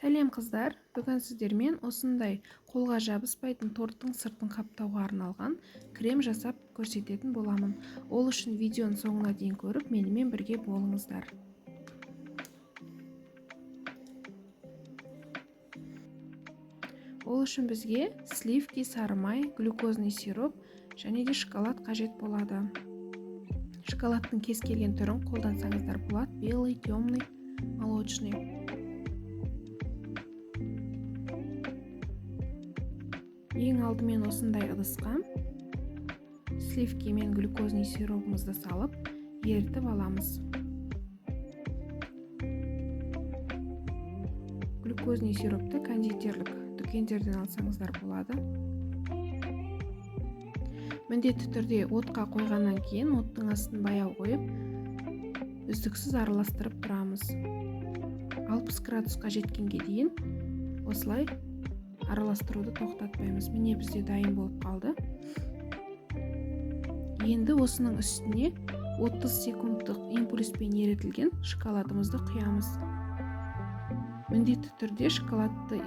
Сәлем қыздар, бүгін сіздермен осындай қолға жабыспайтын торттың сыртын қаптауға арналған крем жасап көрсететін боламын. Ол үшін видеоның соңына дейін көріп, менімен бірге болыңыздар. Ол үшін бізге сливки, сары май, глюкозный сироп және де шоколад қажет болады. Шоколадтың кез келген түрін қолдансаңыздар болады: белый, темный, молочный. Ең алдымен осындай ыдысқа сливки мен глюкозный сиропымызды салып, ерітіп аламыз. Глюкозный сиропты кондитерлік дүкендерден алсаңыздар болады. Міндетті түрде отқа қойғаннан кейін оттың астын баяу қойып, үздіксіз араластырып тұрамыз. 60 градусқа жеткенге дейін осылай араластыруды тоқтатпаймыз. Міне бізде дайын болып қалды. Енді осының үстіне 30 секундтық импульспен ерітілген шоколадымызды құямыз. Міндетті түрде шоколадты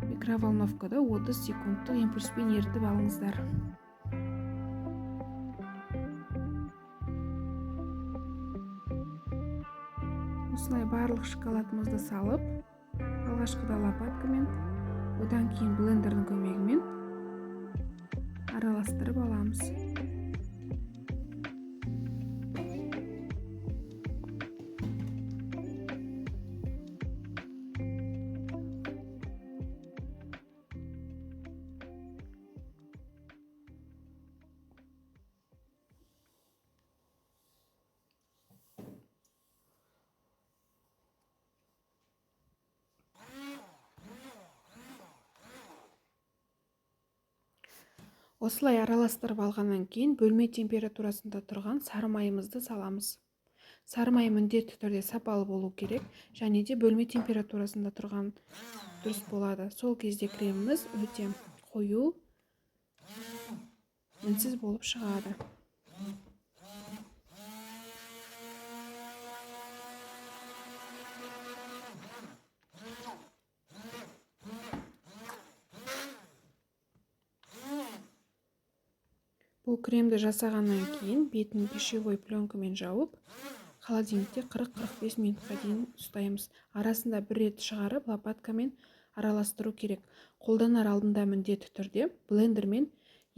микроволновкада 30 секундтық импульспен ерітіп алыңыздар. Осылай барлық шоколадымызды салып, алғашқыда лопаткамен, одан кейін блендердің көмегімен араластырып аламыз. Осылай араластырып алғаннан кейін бөлме температурасында тұрған сары майымызды саламыз. Сары май міндетті түрде сапалы болу керек, және де бөлме температурасында тұрған дұрыс болады. Сол кезде креміміз өте қою, мінсіз болып шығады. Бұл кремді жасағаннан кейін бетін пищевой пленкамен жауып, холодильникте 40-45 минутқа дейін ұстаймыз. Арасында бір рет шығарып, лопаткамен араластыру керек. Қолданар алдында міндетті түрде блендермен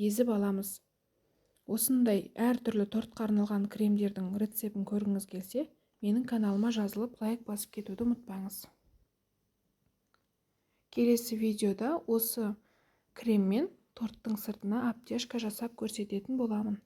езіп аламыз. Осындай әртүрлі тортқа арналған кремдердің рецептін көргіңіз келсе, менің каналыма жазылып, лайк басып кетуді ұмытпаңыз. Келесі видеода осы креммен торттың сыртына обтяжка жасап көрсететін боламын.